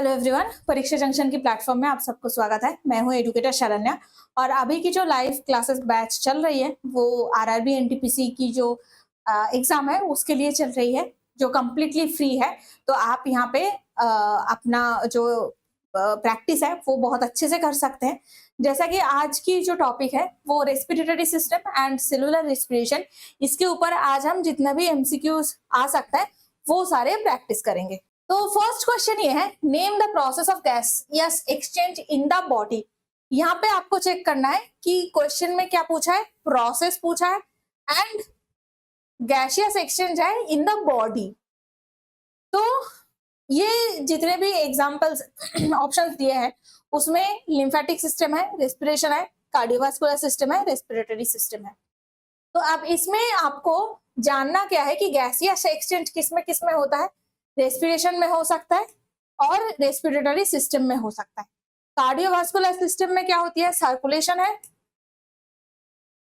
Hello everyone, परीक्षा junction की platform में आप सबको स्वागत है। मैं हूं एडुकेटर शरण्या और अभी की जो लाइव क्लासेस बैच चल रही है वो आरआरबी एनटीपीसी की जो एग्जाम है उसके लिए चल रही है, जो कम्प्लीटली फ्री है। तो आप यहाँ पे अपना जो प्रैक्टिस है वो बहुत अच्छे से कर सकते हैं। जैसा कि आज की जो टॉपिक है वो respiratory system and cellular respiration, इसके ऊपर आज हम जितना भी एमसीक्यूज आ सकता है वो सारे प्रैक्टिस करेंगे। तो फर्स्ट क्वेश्चन ये है, name the process of gaseous exchange in the body. यहाँ पे आपको चेक करना है कि क्वेश्चन में क्या पूछा है, प्रोसेस पूछा है एंड गैसियस एक्सचेंज है इन द बॉडी। तो ये जितने भी एग्जांपल्स ऑप्शंस दिए हैं उसमें लिम्फेटिक सिस्टम है, रेस्पिरेशन है, कार्डियोवास्कुलर सिस्टम है, रेस्पिरेटरी सिस्टम है। तो अब इसमें आपको जानना क्या है कि गैसियस एक्सचेंज किस में होता है। रेस्पिरेशन में हो सकता है और रेस्पिरेटरी सिस्टम में हो सकता है। कार्डियोवास्कुलर सिस्टम में क्या होती है, सर्कुलेशन है,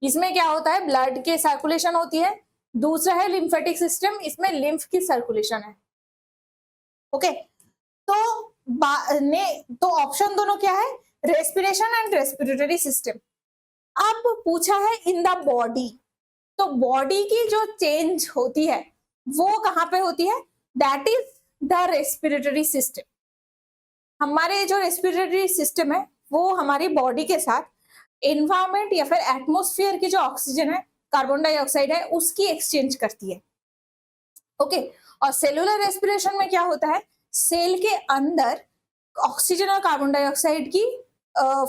इसमें क्या होता है, ब्लड के सर्कुलेशन होती है। दूसरा है लिम्फेटिक सिस्टम, इसमें लिम्फ की सर्कुलेशन है। ओके, तो ऑप्शन दोनों क्या है, रेस्पिरेशन एंड रेस्पिरेटरी सिस्टम। अब पूछा है इन द बॉडी, तो बॉडी की जो चेंज होती है वो कहां पे होती है, that is the respiratory system. हमारे जो रेस्पिरेटरी सिस्टम है वो हमारी बॉडी के साथ एनवायरमेंट या फिर एटमॉस्फेयर की जो ऑक्सीजन है, कार्बन डाइऑक्साइड है, उसकी एक्सचेंज करती है। ओके, और सेलुलर रेस्पिरेशन में क्या होता है, सेल के अंदर ऑक्सीजन और कार्बन डाइऑक्साइड की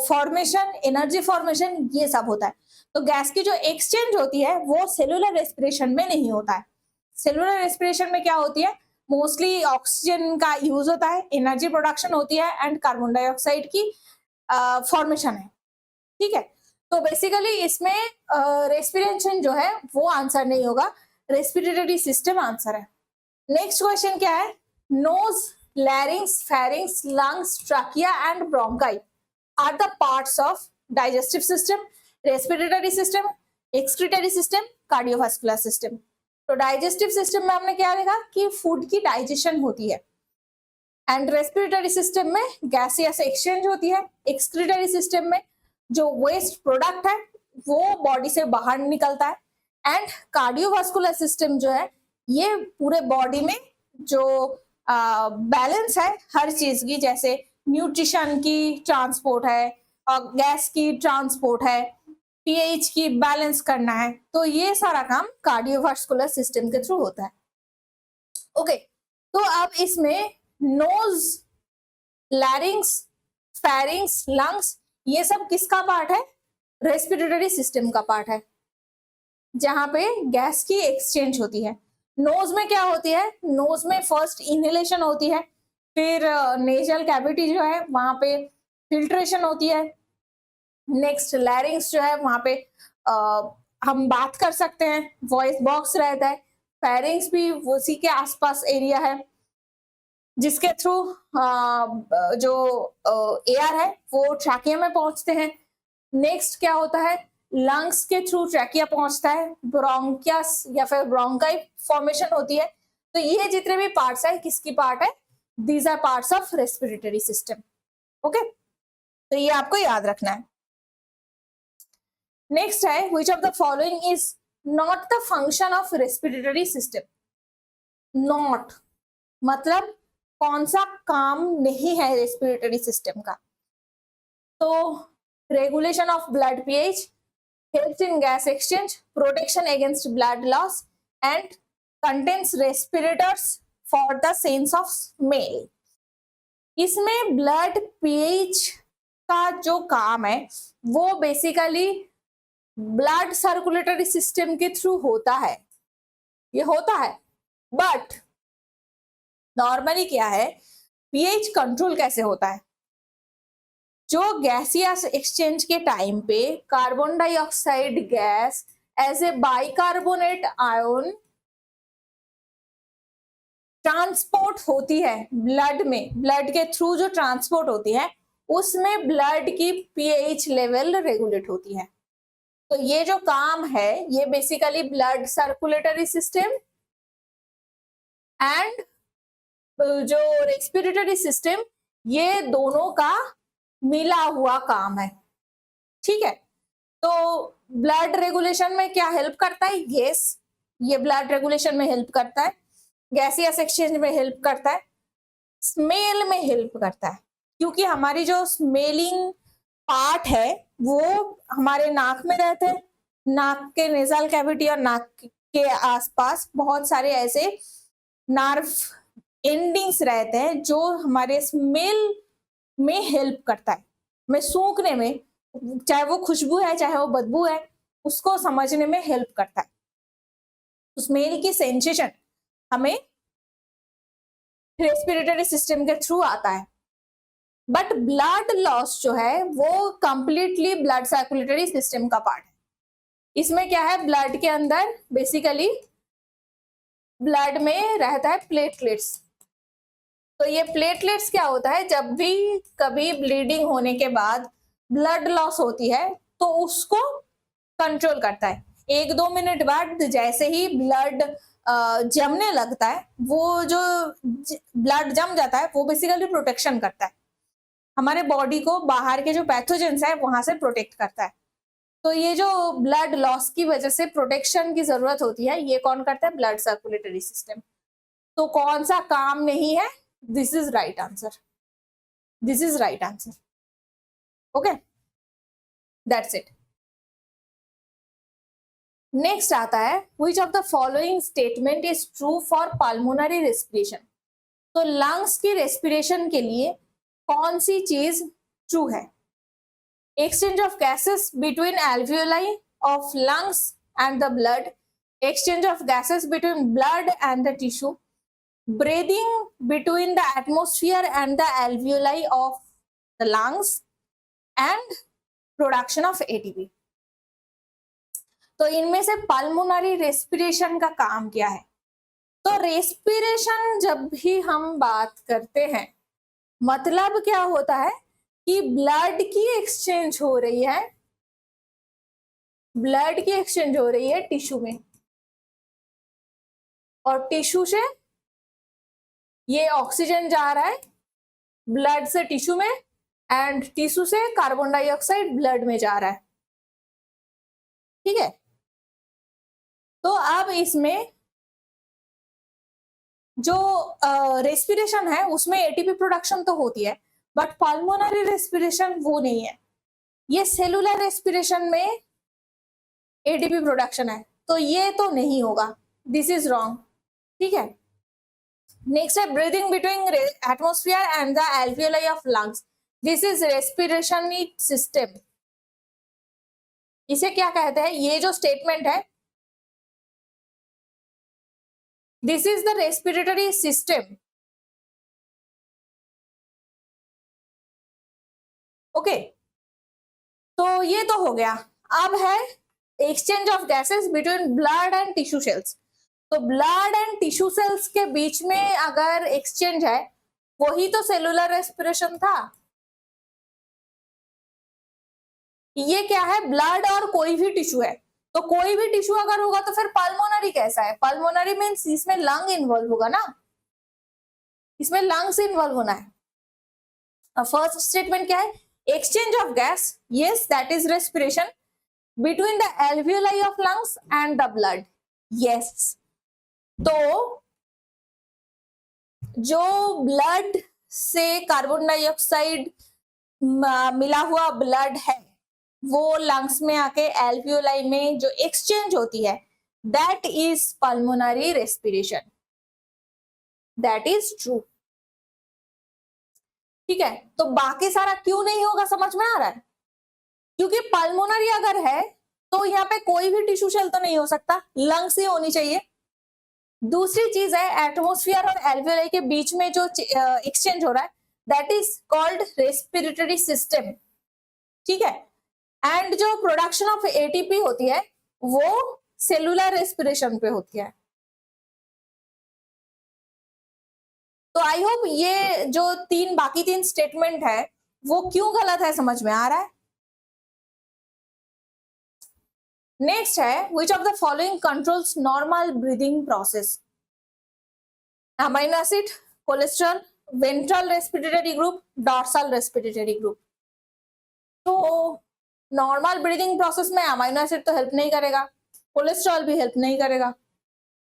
फॉर्मेशन, एनर्जी फॉर्मेशन, ये सब होता है। तो गैस की जो एक्सचेंज होती है वो सेलुलर रेस्पिरेशन में नहीं होता है। सेलुलर रेस्पिरेशन में क्या होती है, मोस्टली ऑक्सीजन का यूज होता है, एनर्जी प्रोडक्शन होती है एंड कार्बन डाइऑक्साइड की फॉर्मेशन है। ठीक है, तो बेसिकली इसमें रेस्पिरेशन जो है वो आंसर नहीं होगा, रेस्पिरेटरी सिस्टम आंसर है। नेक्स्ट क्वेश्चन क्या है, nose, larynx, pharynx, lungs, trachea and bronchi are the parts of digestive system, respiratory system, excretory system, cardiovascular system. तो डाइजेस्टिव सिस्टम में हमने क्या देखा कि फूड की डाइजेशन होती है एंड रेस्पिरेटरी सिस्टम में गैसियस एक्सचेंज होती है। एक्सक्रीटरी सिस्टम में जो वेस्ट प्रोडक्ट है वो बॉडी से बाहर निकलता है एंड कार्डियोवास्कुलर सिस्टम जो है ये पूरे बॉडी में जो बैलेंस है हर चीज की, जैसे न्यूट्रिशन की ट्रांसपोर्ट है और गैस की ट्रांसपोर्ट है, पीएच की बैलेंस करना है, तो ये सारा काम कार्डियोवास्कुलर सिस्टम के थ्रू होता है। ओके, तो अब इसमें नोज, लैरिंग्स, फेरिंग्स, लंग्स, ये सब किसका पार्ट है, रेस्पिरेटरी सिस्टम का पार्ट है, जहां पे गैस की एक्सचेंज होती है। नोज में क्या होती है, नोज में फर्स्ट इनहेलेशन होती है, फिर नेजल कैविटी जो है वहां पे फिल्ट्रेशन होती है। नेक्स्ट लैरिंग्स जो है वहां पे हम बात कर सकते हैं, वॉइस बॉक्स रहता है। फेरिंग्स भी उसी के आसपास एरिया है जिसके थ्रू जो एयर है वो ट्रैकिया में पहुंचते हैं। नेक्स्ट क्या होता है, लंग्स के थ्रू ट्रैकिया पहुंचता है, ब्रोंकियस या फिर ब्रोंकाई फॉर्मेशन होती है। तो ये जितने भी पार्ट्स है किसकी पार्ट है, these are parts of respiratory system. Okay, तो ये आपको याद रखना है। नेक्स्ट है, which of the following is not the function of respiratory system। not मतलब कौन सा काम नहीं है रेस्पिरेटरी सिस्टम का। तो regulation of blood pH, help in gas exchange, protection against blood loss and contains respirators for the sense of smell. इसमें blood pH का जो काम है वो बेसिकली ब्लड सर्कुलेटरी सिस्टम के थ्रू होता है, ये होता है, बट नॉर्मली क्या है, पीएच कंट्रोल कैसे होता है, जो गैसियस एक्सचेंज के टाइम पे carbon dioxide gas as a bicarbonate ion transport होती है ब्लड में, ब्लड के थ्रू जो ट्रांसपोर्ट होती है उसमें ब्लड की पीएच लेवल रेगुलेट होती है। तो ये जो काम है ये basically blood circulatory system and जो रेस्पिरेटरी सिस्टम, ये दोनों का मिला हुआ काम है, ठीक है। तो ब्लड रेगुलेशन में क्या हेल्प करता है? यस, ये ब्लड रेगुलेशन में हेल्प करता है, गैसियस एक्सचेंज में हेल्प करता है, स्मेल में हेल्प करता है, क्योंकि हमारी जो स्मेलिंग पार्ट है वो हमारे नाक में रहते हैं। नाक के नेजल कैविटी और नाक के आसपास बहुत सारे ऐसे नर्व एंडिंग्स रहते हैं जो हमारे स्मेल में हेल्प करता है, में सूंघने में, चाहे वो खुशबू है चाहे वो बदबू है, उसको समझने में हेल्प करता है। स्मेल की सेंसेशन हमें रेस्पिरेटरी सिस्टम के थ्रू आता है। बट ब्लड लॉस जो है वो कंप्लीटली ब्लड सर्कुलेटरी सिस्टम का पार्ट है। इसमें क्या है, ब्लड के अंदर बेसिकली ब्लड में रहता है प्लेटलेट्स। तो ये प्लेटलेट्स क्या होता है, जब भी कभी ब्लीडिंग होने के बाद ब्लड लॉस होती है तो उसको कंट्रोल करता है। 1-2 मिनट बाद जैसे ही ब्लड जमने लगता है, वो जो ब्लड जम जाता है वो बेसिकली प्रोटेक्शन करता है, हमारे बॉडी को बाहर के जो पैथोजेंस है वहां से प्रोटेक्ट करता है। तो ये जो ब्लड लॉस की वजह से प्रोटेक्शन की जरूरत होती है, ये कौन करता है? Blood circulatory system. तो कौन सा काम नहीं है? This is right answer, this is right answer. Okay, that's it. Next आता है, which of the following statement is true for pulmonary respiration. तो लंग्स की रेस्पिरेशन के लिए कौन सी चीज ट्रू है? Exchange of gases between alveoli of lungs and the blood, exchange of gases between blood and the tissue, breathing between the atmosphere and the alveoli of the lungs, and production of ATP. तो इनमें से pulmonary respiration का काम क्या है? तो respiration जब भी हम बात करते हैं, मतलब क्या होता है कि ब्लड की एक्सचेंज हो रही है, ब्लड की एक्सचेंज हो रही है टिश्यू में, और टिश्यू से ये ऑक्सीजन जा रहा है ब्लड से टिश्यू में, एंड टिश्यू से कार्बन डाइऑक्साइड ब्लड में जा रहा है, ठीक है। तो अब इसमें जो रेस्पिरेशन है उसमें एटीपी प्रोडक्शन तो होती है, बट पल्मोनरी रेस्पिरेशन वो नहीं है। ये सेलुलर रेस्पिरेशन में एटीपी प्रोडक्शन है, तो ये तो नहीं होगा, दिस इज रॉन्ग, ठीक है। नेक्स्ट है breathing between atmosphere and the alveoli of lungs, this is respiration system. इसे क्या कहते हैं? ये जो स्टेटमेंट है, this is the respiratory system, okay. तो ये तो हो गया। अब है exchange of gases between blood and tissue cells. तो ब्लड एंड टिश्यू सेल्स के बीच में अगर एक्सचेंज है, वही तो सेलुलर रेस्पिरेशन था। ये क्या है? ब्लड और कोई भी टिश्यू है, तो कोई भी टिश्यू अगर होगा तो फिर पल्मोनरी कैसा है? पल्मोनरी मीन्स इसमें लंग इन्वॉल्व होगा ना, इसमें लंग्स इन्वॉल्व होना है। फर्स्ट स्टेटमेंट क्या है? Exchange of gas, yes that is respiration, between the alveoli of lungs and the blood, yes. तो जो ब्लड से कार्बन डाइऑक्साइड मिला हुआ ब्लड है, वो लंग्स में आके एल्वियोलाई में जो एक्सचेंज होती है, that is pulmonary respiration, that is true, ठीक है। तो बाकी सारा क्यों नहीं होगा समझ में आ रहा है? क्योंकि पल्मोनरी अगर है तो यहाँ पे कोई भी टिश्यू सेल तो नहीं हो सकता, लंग्स ही होनी चाहिए। दूसरी चीज है एटमॉस्फेयर और एल्वियोलाई के बीच में जो एक्सचेंज हो रहा है, that is called respiratory system, ठीक है। एंड जो प्रोडक्शन ऑफ एटीपी होती है वो सेलुलर रेस्पिरेशन पे होती है। तो आई होप ये जो बाकी तीन स्टेटमेंट है वो क्यों गलत है समझ में आ रहा है। नेक्स्ट है, which of the following controls normal breathing process? Amino acid, cholesterol, ventral respiratory group, dorsal respiratory group. तो नॉर्मल ब्रीदिंग प्रोसेस में अमाइनो एसिड तो हेल्प नहीं करेगा, कोलेस्ट्रॉल भी हेल्प नहीं करेगा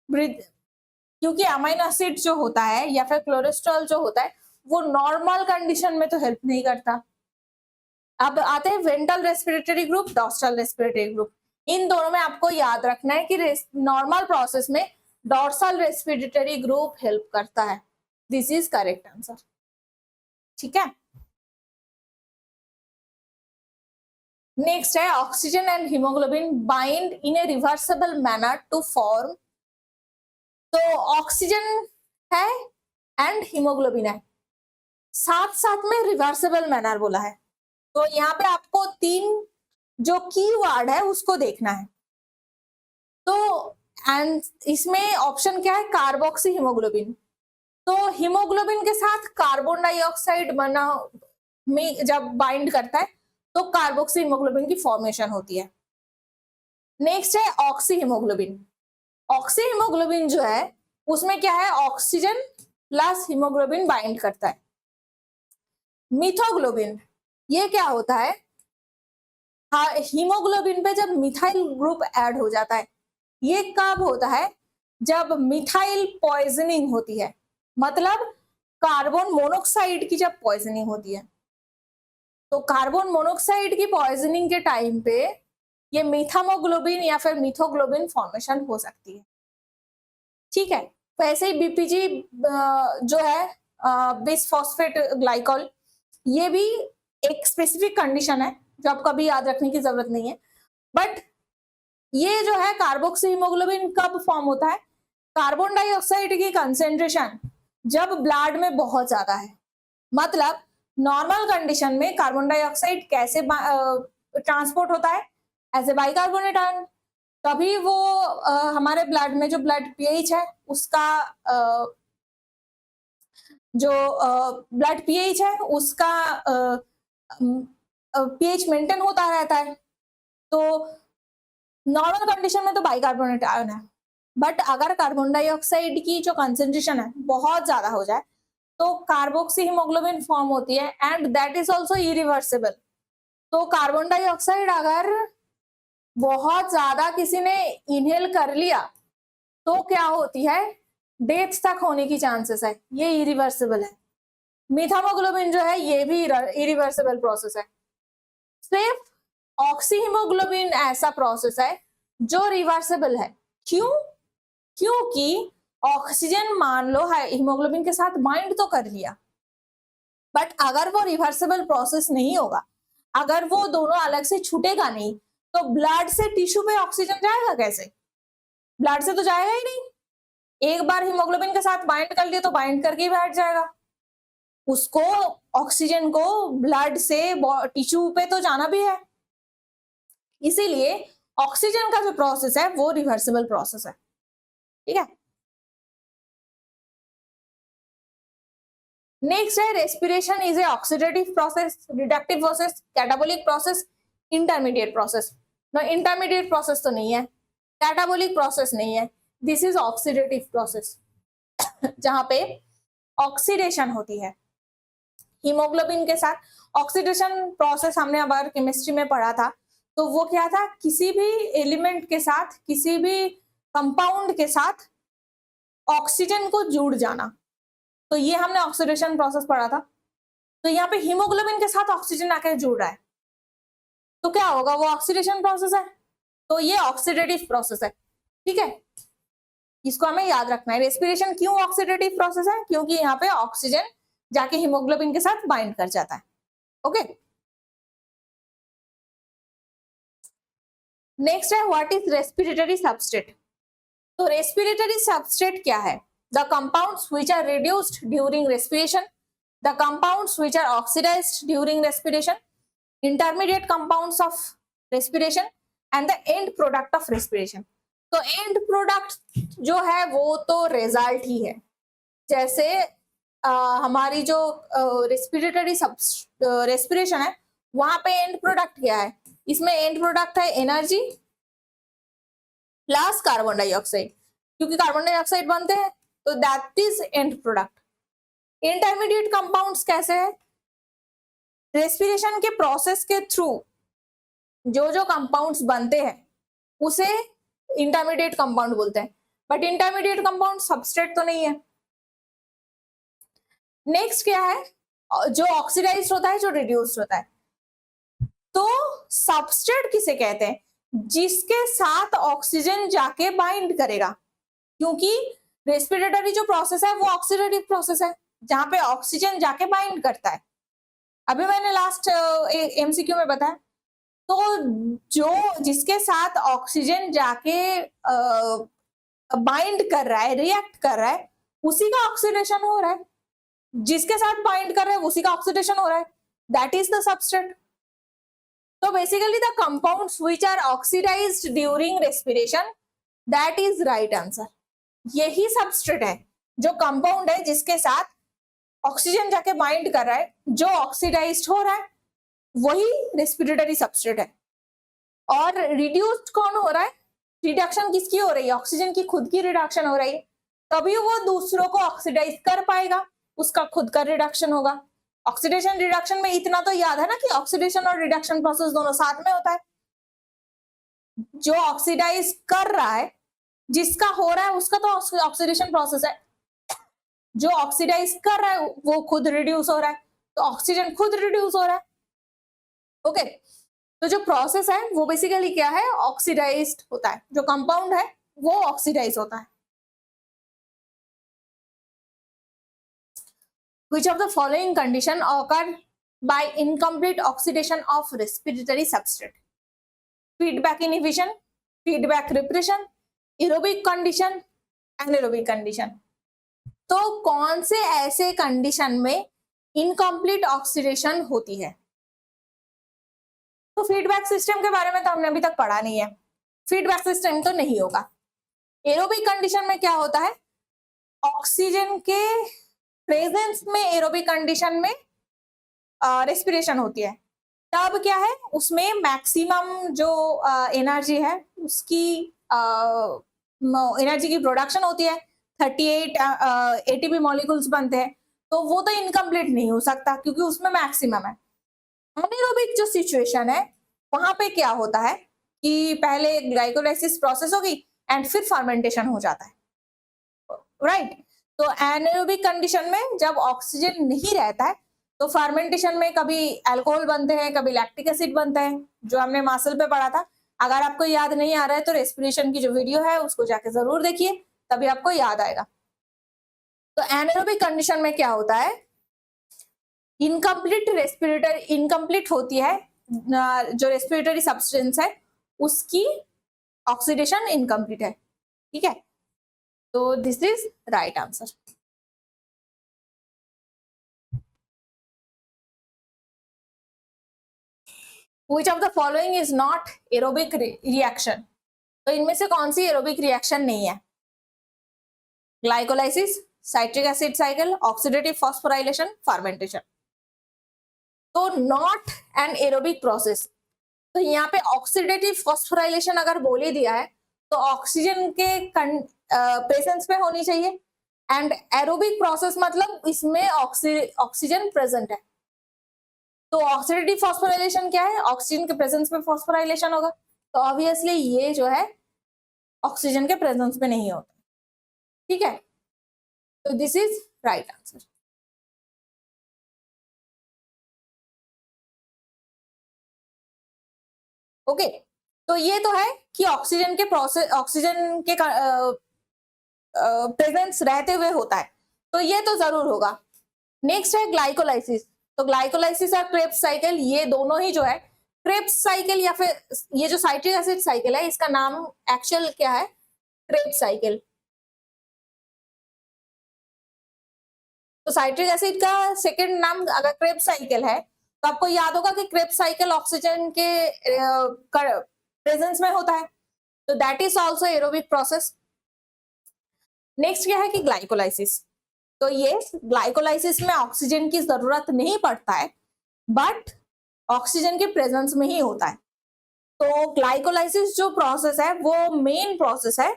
ब्रीथ, क्योंकि अमाइनो एसिड जो होता है या फिर कोलेस्ट्रॉल जो होता है वो नॉर्मल कंडीशन में तो हेल्प नहीं करता। अब आते हैं ventral respiratory group, dorsal respiratory group. इन दोनों में आपको याद रखना है कि नॉर्मल प्रोसेस में डॉर्सल रेस्पिरेटरी ग्रुप हेल्प करता है। This is correct answer. ठीक है, नेक्स्ट है oxygen and haemoglobin bind in a reversible manner to form. तो ऑक्सीजन है एंड हीमोग्लोबिन है, साथ साथ में रिवर्सिबल मैनर बोला है। तो यहाँ पे आपको 3 जो की वर्ड है उसको देखना है। तो एंड इसमें ऑप्शन क्या है, कार्बोक्सी हीमोग्लोबिन। तो हीमोग्लोबिन के साथ कार्बन डाइऑक्साइड बना में जब बाइंड करता है तो कार्बोक्सी हीमोग्लोबिन की फॉर्मेशन होती है। नेक्स्ट है ऑक्सी हीमोग्लोबिन। ऑक्सी हीमोग्लोबिन जो है उसमें क्या है, ऑक्सीजन प्लस हीमोग्लोबिन बाइंड करता है। मिथोग्लोबिन, ये क्या होता है, हीमोग्लोबिन पे जब मिथाइल ग्रुप ऐड हो जाता है। ये कब होता है, जब मिथाइल पॉइजनिंग होती है, मतलब कार्बन मोनोक्साइड की जब पॉइजनिंग होती है। तो कार्बन मोनोक्साइड की पॉइजनिंग के टाइम पे ये मिथामोग्लोबिन या फिर मिथोग्लोबिन फॉर्मेशन हो सकती है। ठीक है, वैसे ही बीपीजी जो है बिसफॉस्फेट ग्लाइकॉल, ये भी एक स्पेसिफिक कंडीशन है जो आपको अभी याद रखने की जरूरत नहीं है। बट ये जो है कार्बोक्सी हीमोग्लोबिन कब फॉर्म होता है, कार्बन डाइऑक्साइड की कंसेंट्रेशन जब ब्लड में बहुत ज्यादा है। मतलब नॉर्मल कंडीशन में कार्बन डाइऑक्साइड कैसे ट्रांसपोर्ट होता है, एज ए बाइकार्बोनेट आयन। तभी वो हमारे ब्लड में जो ब्लड पीएच है उसका जो ब्लड पीएच है उसका पीएच मेंटेन होता रहता है। तो नॉर्मल कंडीशन में तो बाइकार्बोनेट आयन है, बट अगर कार्बन डाइऑक्साइड की जो कंसेंट्रेशन है बहुत ज्यादा हो जाए तो कार्बोक्सी हीमोग्लोबिन फॉर्म होती है and that is also irreversible. तो कार्बन डाइऑक्साइड अगर बहुत ज्यादा किसी ने इनहेल कर लिया तो क्या होती है, डेथ तक होने की चांसेस है, ये इरिवर्सिबल है। मिथामोग्लोबिन जो है ये भी इरिवर्सिबल प्रोसेस है। सिर्फ ऑक्सीहीमोग्लोबिन ऐसा प्रोसेस है जो रिवर्सिबल है। क्यों, क्योंकि ऑक्सीजन मान लो हीमोग्लोबिन के साथ बाइंड तो कर लिया, बट अगर वो रिवर्सिबल प्रोसेस नहीं होगा, अगर वो दोनों अलग से छूटेगा नहीं, तो ब्लड से टिश्यू पे ऑक्सीजन जाएगा कैसे, ब्लड से तो जाएगा ही नहीं। एक बार हीमोग्लोबिन के साथ बाइंड कर लिया तो बाइंड करके ही बैठ जाएगा, उसको ऑक्सीजन को ब्लड से टिश्यू पे तो जाना भी है। इसीलिए ऑक्सीजन का जो प्रोसेस है वो रिवर्सिबल प्रोसेस है। ठीक है, नेक्स्ट है respiration is a oxidative process, reductive process, catabolic process, intermediate process. No, intermediate process तो नहीं है, कैटाबोलिक प्रोसेस नहीं है, दिस इज ऑक्सीडेटिव प्रोसेस जहां पे ऑक्सीडेशन होती है हीमोग्लोबिन के साथ। ऑक्सीडेशन प्रोसेस हमने अब केमिस्ट्री में पढ़ा था, तो वो क्या था, किसी भी एलिमेंट के साथ, किसी भी कंपाउंड के साथ ऑक्सीजन को जुड़ जाना। तो ये हमने ऑक्सीडेशन प्रोसेस पढ़ा था। तो यहाँ पे हीमोग्लोबिन के साथ ऑक्सीजन आकर जुड़ रहा है तो क्या होगा, वो ऑक्सीडेशन प्रोसेस है। तो ये ऑक्सीडेटिव प्रोसेस है। ठीक है, इसको हमें याद रखना है। रेस्पिरेशन क्यों ऑक्सीडेटिव प्रोसेस है, क्योंकि यहाँ पे ऑक्सीजन जाके हीमोग्लोबिन के साथ बाइंड कर जाता है। ओके, नेक्स्ट है व्हाट इज रेस्पिरेटरी सबस्ट्रेट। तो रेस्पिरेटरी सबस्ट्रेट क्या है, the compounds which are reduced during respiration, the compounds which are oxidised during respiration, intermediate compounds of respiration and the end product of respiration. तो end product जो है वो तो result ही है। जैसे हमारी जो रेस्पिरेटरी रेस्पिरेशन है वहां पे एंड प्रोडक्ट क्या है, इसमें एंड प्रोडक्ट है एनर्जी प्लस कार्बन डाइऑक्साइड, क्योंकि कार्बन डाइऑक्साइड बनते हैं तो that is and product. Intermediate compounds कैसे है? रेस्पिरेशन के प्रोसेस के थ्रू जो जो कंपाउंड्स बनते हैं उसे इंटरमीडिएट कंपाउंड बोलते हैं, बट इंटरमीडिएट कंपाउंड सबस्ट्रेट तो नहीं है। नेक्स्ट क्या है? जो ऑक्सीडाइज्ड होता है, जो रिड्यूस्ड होता है। तो सबस्ट्रेट किसे कहते हैं? जिसके साथ ऑक्सीजन जाके बाइंड करेगा, क्योंकि रेस्पिरेटरी जो प्रोसेस है वो ऑक्सीडेटिव प्रोसेस है जहां पे ऑक्सीजन जाके बाइंड करता है। अभी मैंने लास्ट एमसीक्यू में बताया। तो जो जिसके साथ ऑक्सीजन जाके बाइंड कर रहा है, रिएक्ट कर रहा है, उसी का ऑक्सीडेशन हो रहा है। जिसके साथ बाइंड कर रहा है उसी का ऑक्सीडेशन हो रहा है, दैट इज द सबस्ट्रेट। तो basically the compounds which are oxidised during respiration, that is right answer. यही सबस्ट्रेट है, जो कंपाउंड है जिसके साथ ऑक्सीजन जाके बाइंड कर रहा है, जो ऑक्सीडाइज्ड हो रहा है, वही रेस्पिरेटरी सबस्ट्रेट है। और रिड्यूस्ड कौन हो रहा है? रिडक्शन किसकी हो रही है? ऑक्सीजन की खुद की रिडक्शन हो रही है, तभी वो दूसरों को ऑक्सीडाइज कर पाएगा, उसका खुद का रिडक्शन होगा। ऑक्सीडेशन रिडक्शन में इतना तो याद है ना कि ऑक्सीडेशन और रिडक्शन प्रोसेस दोनों साथ में होता है। जो ऑक्सीडाइज कर रहा है, जिसका हो रहा है, उसका तो ऑक्सीडेशन प्रोसेस है। जो ऑक्सीडाइज कर रहा है वो खुद रिड्यूस हो रहा है, तो ऑक्सीजन खुद रिड्यूस हो रहा है। ओके, तो जो प्रोसेस है वो बेसिकली क्या है? ऑक्सीडाइज्ड होता है। जो कंपाउंड है वो ऑक्सीडाइज होता है। Which of the following condition occur by incomplete oxidation of respiratory substrate? Feedback inhibition, feedback repression, aerobic condition, anaerobic condition. तो कौन से ऐसे कंडीशन में इनकम्प्लीट ऑक्सीडेशन होती है? तो फीडबैक सिस्टम के बारे में तो हमने अभी तक पढ़ा नहीं है, फीडबैक सिस्टम तो नहीं होगा। एरोबिक कंडीशन में क्या होता है? ऑक्सीजन के प्रेजेंस में एरोबिक कंडीशन में रेस्पिरेशन होती है। तब क्या है? उसमें मैक्सिमम जो एनर्जी है उसकी एनर्जी की प्रोडक्शन होती है, 38 एटीपी मॉलिक्यूल्स बनते हैं, तो वो तो इनकम्प्लीट नहीं हो सकता क्योंकि उसमें मैक्सिमम है। एनारोबिक जो सिचुएशन है वहां पे क्या होता है कि पहले ग्लाइकोलाइसिस प्रोसेस होगी एंड फिर फर्मेंटेशन हो जाता है, राइट? तो एनारोबिक कंडीशन में जब ऑक्सीजन नहीं रहता है तो फर्मेंटेशन में कभी अल्कोहल बनते हैं, कभी लैक्टिक एसिड बनता है, जो हमने मासल पे पढ़ा था। अगर आपको याद नहीं आ रहा है तो रेस्पिरेशन की जो वीडियो है उसको जाके जरूर देखिए, तभी आपको याद आएगा। तो एनारोबिक कंडीशन में क्या होता है? इनकम्प्लीट इनकम्प्लीट होती है, जो रेस्पिरेटरी सब्सटेंस है उसकी ऑक्सीडेशन इनकम्प्लीट है, ठीक है? तो this is right answer. Which of the following is not aerobic reaction? तो इनमें से कौन सी एरोबिक रिएक्शन नहीं है? Glycolysis, citric acid cycle, oxidative phosphorylation, fermentation. तो नॉट एन एरोबिक प्रोसेस। तो यहाँ पे ऑक्सीडेटिव फॉस्फोराइलेशन अगर बोल ही दिया है तो ऑक्सीजन के प्रेजेंस में होनी चाहिए, एंड एरोबिक प्रोसेस मतलब इसमें ऑक्सीजन प्रेजेंट है। तो ऑक्सीडेटिव फॉस्फोराइलेशन क्या है? ऑक्सीजन के प्रेजेंस में फॉस्फोराइलेशन होगा, तो ऑब्वियसली ये जो है ऑक्सीजन के प्रेजेंस में नहीं होता, ठीक है? तो this is right answer. Okay, तो ये तो है कि ऑक्सीजन के प्रोसेस, ऑक्सीजन के प्रेजेंस रहते हुए होता है, तो ये तो जरूर होगा। नेक्स्ट है ग्लाइकोलाइसिस। तो ग्लाइकोलाइसिस और क्रेब्स साइकिल, ये दोनों ही जो है, क्रेब्स साइकिल या फिर ये जो साइट्रिक एसिड साइकिल है इसका नाम एक्चुअल क्या है? Krebs cycle. तो साइट्रिक एसिड का सेकंड नाम अगर क्रेब्स साइकिल है तो आपको याद होगा कि क्रेब्स साइकिल ऑक्सीजन के प्रेजेंस में होता है, तो that is also aerobic process. Next क्या है कि ग्लाइकोलाइसिस। तो ये ग्लाइकोलाइसिस में ऑक्सीजन की जरूरत नहीं पड़ता है, बट ऑक्सीजन के प्रेजेंस में ही होता है। तो ग्लाइकोलाइसिस जो प्रोसेस है वो मेन प्रोसेस है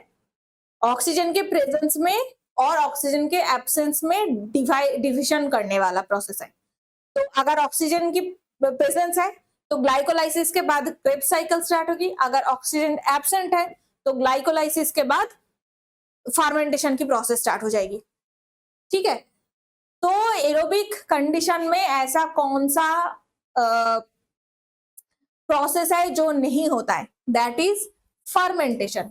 ऑक्सीजन के प्रेजेंस में और ऑक्सीजन के एब्सेंस में डिविजन करने वाला प्रोसेस है। तो अगर ऑक्सीजन की प्रेजेंस है तो ग्लाइकोलाइसिस के बाद क्रेब्स साइकिल स्टार्ट होगी, अगर ऑक्सीजन एब्सेंट है तो ग्लाइकोलाइसिस के बाद फर्मेंटेशन की प्रोसेस स्टार्ट हो जाएगी। ठीक है, तो एरोबिक कंडीशन में ऐसा कौन सा प्रोसेस है जो नहीं होता है, that is fermentation,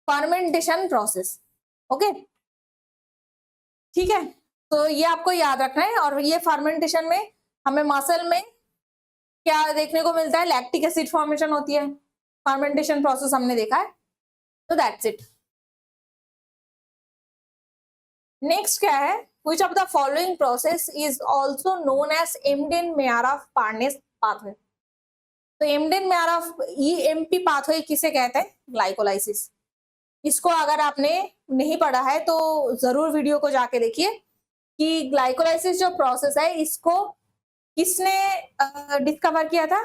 fermentation process. Okay, ठीक है, तो ये आपको याद रखना है। और ये फर्मेंटेशन में हमें मसल में क्या देखने को मिलता है, लैक्टिक एसिड फॉर्मेशन होती है, फर्मेंटेशन प्रोसेस हमने देखा है। तो दैट्स इट। नेक्स्ट क्या है, which of the following process is also known as Embden-Meyerhof-Parnas pathway। तो Embden-Meyerhof EMP पाथवे किसे कहते हैं, ग्लाइकोलाइसिस। इसको अगर आपने नहीं पढ़ा है तो जरूर वीडियो को जाके देखिए कि ग्लाइकोलाइसिस जो प्रोसेस है इसको किसने डिस्कवर किया था,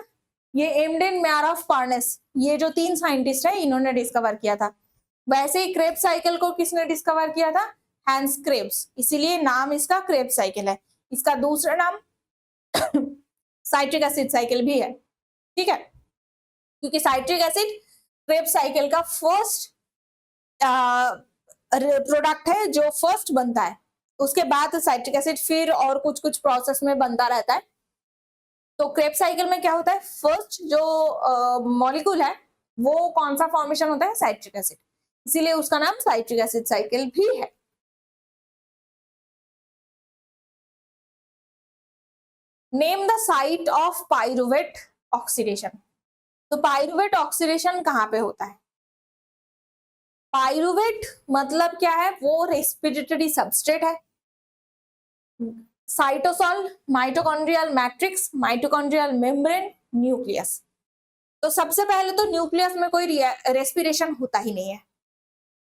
ये एम्डेन-मेयरहोफ-पार्नेस, ये जो 3 साइंटिस्ट है इन्होंने डिस्कवर किया था। वैसे ही क्रेब्स साइकिल को किसने डिस्कवर किया था, हैंस क्रेब्स, इसीलिए नाम इसका क्रेब्स साइकिल है। इसका दूसरा नाम साइट्रिक एसिड साइकिल भी है। ठीक है, क्योंकि साइट्रिक एसिड क्रेब्स साइकिल का फर्स्ट प्रोडक्ट है जो फर्स्ट बनता है, उसके बाद साइट्रिक एसिड फिर और कुछ कुछ प्रोसेस में बनता रहता है। तो क्रेब्स साइकिल में क्या होता है, फर्स्ट जो मॉलिक्यूल है वो कौन सा फॉर्मेशन होता है, साइट्रिक एसिड, इसीलिए उसका नाम साइट्रिक एसिड साइकिल भी है। Name the site of pyruvate oxidation. तो पाइरुवेट ऑक्सीडेशन कहां पे होता है, पाइरुवेट मतलब क्या है, वो रेस्पिरेटरी सबस्ट्रेट है। Cytosol, mitochondrial matrix, mitochondrial membrane, nucleus. तो सबसे पहले तो न्यूक्लियस में कोई रेस्पिरेशन होता ही नहीं है,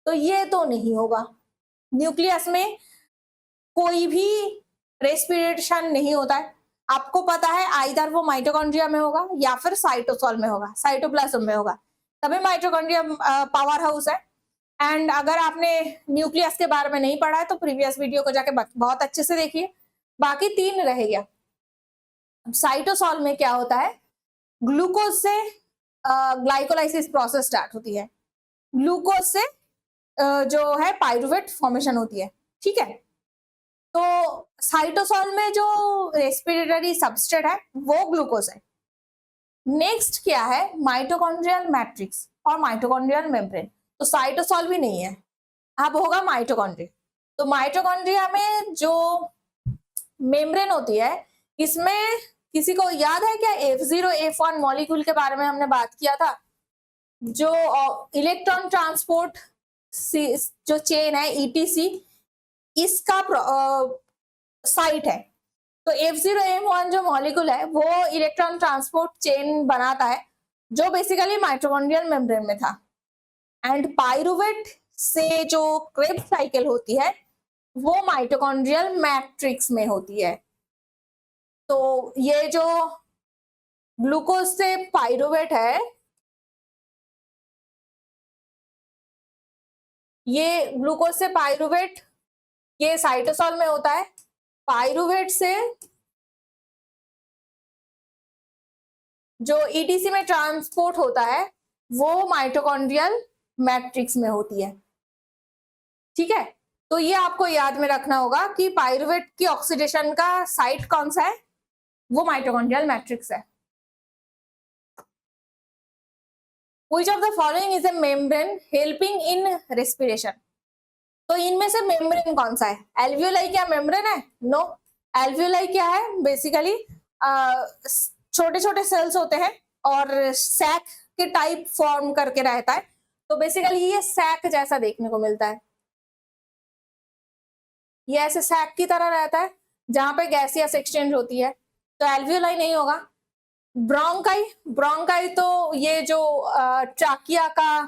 तो ये तो नहीं होगा। न्यूक्लियस में कोई भी रेस्पिरेशन नहीं होता है। आपको पता है आइदर वो माइटोकॉन्ड्रिया में होगा या फिर साइटोसॉल में होगा, साइटोप्लाज्म में होगा, तभी माइटोकॉन्ड्रिया पावर हाउस है। एंड अगर आपने न्यूक्लियस के बारे में नहीं पढ़ा है तो प्रीवियस वीडियो को जाके बहुत अच्छे से देखिए, बाकी 3 रह गया। साइटोसॉल में क्या होता है, ग्लूकोज से ग्लाइकोलाइसिस प्रोसेस स्टार्ट होती है, ग्लूकोज से जो है पाइरुवेट फॉर्मेशन होती है। ठीक है, तो साइटोसॉल में जो रेस्पिरेटरी सबस्ट्रेट है वो ग्लूकोज है। नेक्स्ट क्या है, माइटोकॉन्ड्रियल मैट्रिक्स और माइटोकॉन्ड्रियल मेम्ब्रेन। तो साइटोसॉल भी नहीं है, अब होगा माइटोकॉन्ड्रिया। तो माइटोकॉन्ड्रिया में जो मेम्ब्रेन होती है, इसमें किसी को याद है क्या, F0 F1 मॉलिक्यूल के बारे में हमने बात किया था, जो इलेक्ट्रॉन ट्रांसपोर्ट जो चेन है ETC, इसका साइट है। तो F0 M1 जो मॉलिक्यूल है वो इलेक्ट्रॉन ट्रांसपोर्ट चेन बनाता है, जो बेसिकली माइटोकॉन्ड्रियल मेम्ब्रेन में था। एंड पाइरुवेट से जो क्रेब्स साइकिल होती है वो माइटोकॉन्ड्रियल मैट्रिक्स में होती है। तो ये जो ग्लूकोज से पाइरुवेट है, ये ग्लूकोज से पाइरुवेट ये साइटोसॉल में होता है, पाइरुवेट से जो ETC में ट्रांसपोर्ट होता है वो माइटोकॉन्ड्रियल मैट्रिक्स में होती है। ठीक है, तो ये आपको याद में रखना होगा कि पाइरुवेट की ऑक्सीडेशन का साइट कौन सा है, वो माइटोकॉन्ड्रियल मैट्रिक्स है। Which of the following is a membrane helping in respiration? तो इनमें से मेम्ब्रेन कौन सा है, एल्वियोलाई क्या मेम्ब्रेन है, नो। एल्वियोलाई क्या है, बेसिकली छोटे छोटे सेल्स होते हैं और सैक के टाइप फॉर्म करके रहता है, तो बेसिकली ये सैक जैसा देखने को मिलता है, ये ऐसे सैक की तरह रहता है जहां पे गैसियस एक्सचेंज होती है, तो एल्वियोलाई नहीं होगा। ब्रोंकाई, ब्रोंकाई तो ये जो ट्राकिया का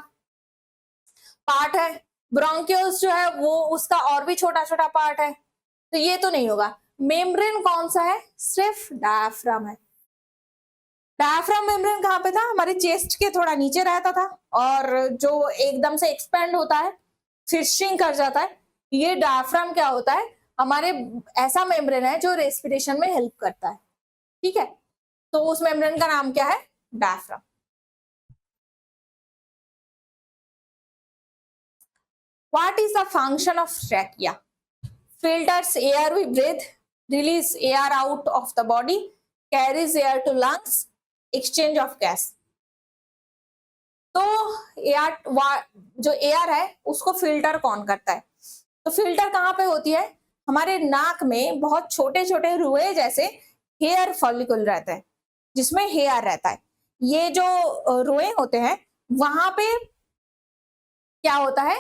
पार्ट है, ब्रोंकियोल्स जो है वो उसका और भी छोटा छोटा पार्ट है, तो ये तो नहीं होगा। मेम्ब्रेन कौन सा है, सिर्फ डायफ्राम है। डायफ्राम मेम्ब्रेन कहाँ पे था, हमारे चेस्ट के थोड़ा नीचे रहता था, और जो एकदम से एक्सपेंड होता है फिर श्रिंक कर जाता है, ये डायफ्राम क्या होता है, हमारे ऐसा मेम्ब्रेन है जो रेस्पिरेशन में हेल्प करता है, ठीक है। तो उस मेम्ब्रेन का नाम क्या है, diaphragm. What is the function of trachea? Filters air we breathe, release air out of the body, carries air to lungs, exchange of gas. तो एयर, जो एयर है उसको फिल्टर कौन करता है? तो फिल्टर कहाँ पे होती है, हमारे नाक में बहुत छोटे छोटे रुए जैसे हेयर फॉलिकल रहता है, जिसमें हेयर रहता है। ये जो रुए होते हैं वहां पे क्या होता है,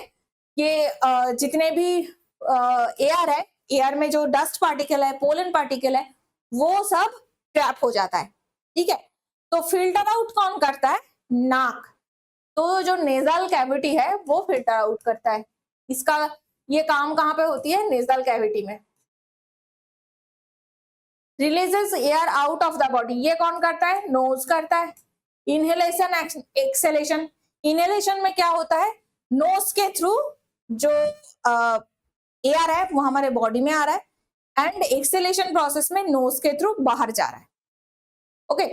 ये जितने भी एयर है, एयर में जो डस्ट पार्टिकल है, पोलन पार्टिकल है, वो सब ट्रैप हो जाता है, ठीक है। तो फिल्टर आउट कौन करता है, नाक। तो जो नेजल कैविटी है वो फिल्टर आउट करता है। इसका ये काम कहाँ पे होती है, नेजल कैविटी में। Releases air out of the body, ये कौन करता है, नोज करता है। इनहेलेशन एक्सहेलेशन, इनहेलेशन में क्या होता है, नोज के थ्रू जो एयर है वो हमारे बॉडी में आ रहा है, एंड एक्सहेलेशन प्रोसेस में नोज के थ्रू बाहर जा रहा है, ओके।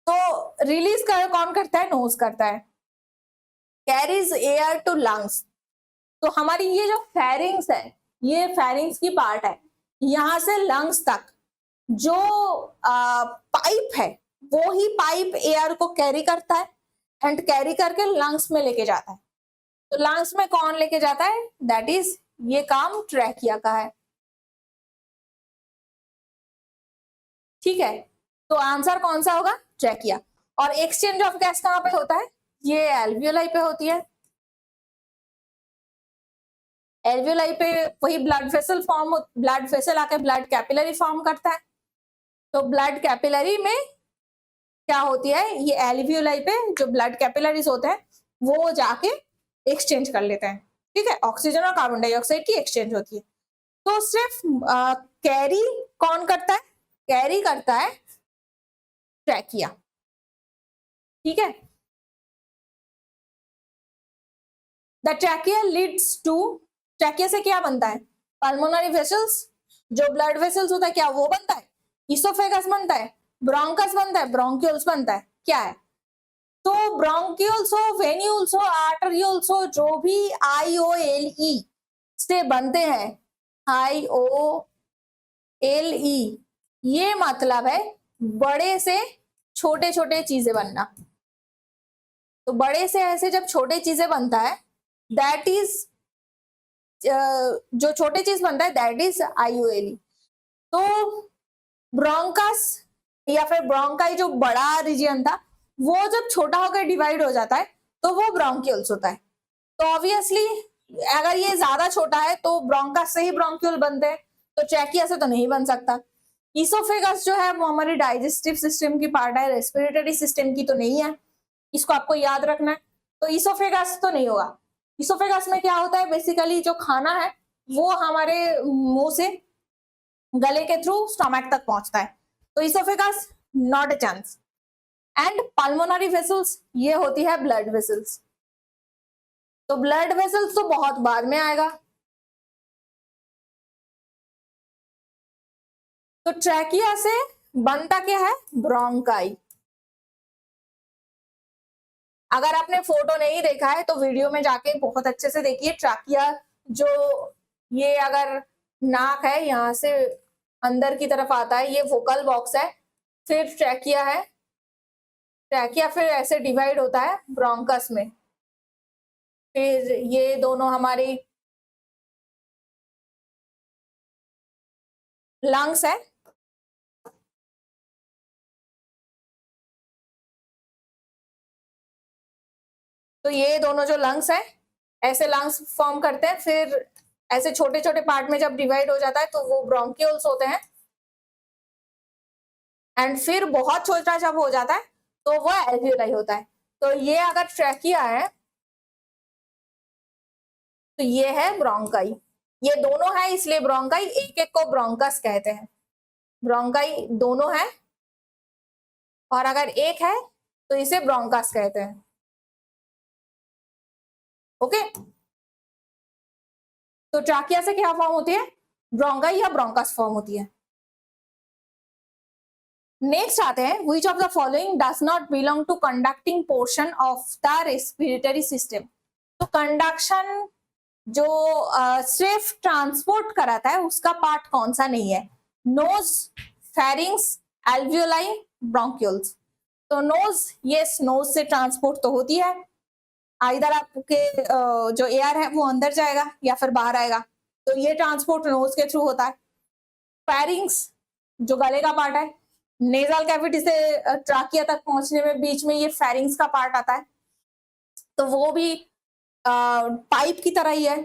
तो रिलीज कौन करता है, नोज करता है। कैरीज एयर टू लंग्स, तो हमारी ये जो फेरिंग्स है, ये फेरिंग्स की पार्ट है, यहां से लंग्स तक जो पाइप है, वो ही पाइप एयर को कैरी करता है एंड कैरी करके लंग्स में लेके जाता है। तो लंग्स में कौन लेके जाता है, दैट इज, ये काम ट्रैकिया का है, ठीक है। तो आंसर कौन सा होगा, ट्रैकिया। और एक्सचेंज ऑफ गैस कहां पे होता है, ये एल्वियोलाई पे होती है। एल्वियोलाई पे वही ब्लड वेसल आके ब्लड कैपिलरी फॉर्म करता है। तो ब्लड कैपिलरी में क्या होती है, ये एल्वियोलाई पे जो ब्लड कैपिलरीज होते हैं वो जाके एक्सचेंज कर लेते हैं, ठीक है। ऑक्सीजन और कार्बन डाइऑक्साइड की एक्सचेंज होती है। तो सिर्फ कैरी कौन करता है, कैरी करता है ट्रैकिया, ठीक है। The trachea leads to, trachea से क्या बनता है, पल्मोनरी वेसल्स, जो ब्लड वेसल्स होता है क्या वो बनता है, इसोफेगस बनता है, ब्रोंकस बनता है, ब्रोंक्यूल्स बनता है, क्या है। तो ब्रोंक्यूल्स हो, वेन्यूल्स हो, आर्टरियोल्स हो, जो भी IOLE से बनते हैं, IOLE, ये मतलब है बड़े से छोटे छोटे चीजें बनना। तो बड़े से ऐसे जब छोटे चीजें बनता है, दैट इज, जो छोटे चीज बनता है दैट इज IOLE। तो ब्रोंकस या फिर ब्रोंकाई जो बड़ा रीजन था, वो जब छोटा होकर डिवाइड हो जाता है तो वो ब्रोंक्यूल्स होता है। तो ऑब्वियसली अगर ये ज्यादा छोटा है तो ब्रोंकस से ही ब्रोंक्यूल बनते हैं, तो ट्रैकिया से तो नहीं बन सकता। इसोफेगस जो है वो हमारी डाइजेस्टिव सिस्टम की पार्ट है, रेस्पिरेटरी सिस्टम की तो नहीं है, इसको आपको याद रखना है। तो इसोफेगस तो नहीं होगा। इसोफेगस में क्या होता है, बेसिकली जो खाना है वो हमारे मुंह से गले के थ्रू स्टमक तक पहुंचता है। तो oesophagus not a chance. And pulmonary vessels, ये होती है ब्लड वेसल्स। तो ब्लड वेसल्स तो बहुत बाद में आएगा। तो ट्रैकिया से बनता क्या है, ब्रोंकाई। अगर आपने फोटो नहीं देखा है तो वीडियो में जाके बहुत अच्छे से देखिए। ट्रैकिया जो, ये अगर नाक है यहाँ से अंदर की तरफ आता है, ये वोकल बॉक्स है, फिर ट्रैकिया है, ट्रैकिया फिर ऐसे डिवाइड होता है ब्रोंकस में, फिर ये दोनों हमारी लंग्स है, तो ये दोनों जो लंग्स है ऐसे लंग्स फॉर्म करते हैं, फिर ऐसे छोटे छोटे पार्ट में जब डिवाइड हो जाता है तो वो ब्रोंक्यूल्स होते हैं, एंड फिर बहुत छोटा जब हो जाता है तो वो एल्वियोलाई होता है। तो ये अगर ट्रैकिया है तो ये है ब्रोंकाई। ये दोनों है इसलिए ब्रोंकाई, एक एक को ब्रोंकस कहते हैं। ब्रोंकाई दोनों है और अगर एक है तो इसे ब्रोंकस कहते हैं, ओके। तो ट्राकिया से क्या फॉर्म होती है, ब्रोंकाई या ब्रोंकस फॉर्म होती है। नेक्स्ट आते हैं, which of the following does not belong to conducting portion of the respiratory system। तो कंडक्शन जो सिर्फ ट्रांसपोर्ट कराता है उसका पार्ट कौन सा नहीं है, नोज, फेरिंग्स, एल्वियोलाई, ब्रोंक्यूल्स। तो नोज, यस, नोज से ट्रांसपोर्ट तो होती है, इधर आपके जो एयर है वो अंदर जाएगा या फिर बाहर आएगा, तो ये ट्रांसपोर्ट नोज के थ्रू होता है। फेरिंग्स जो गले का पार्ट है, नेजल कैविटी से ट्राकिया तक पहुंचने में बीच में ये फेरिंग्स का पार्ट आता है, तो वो भी पाइप की तरह ही है।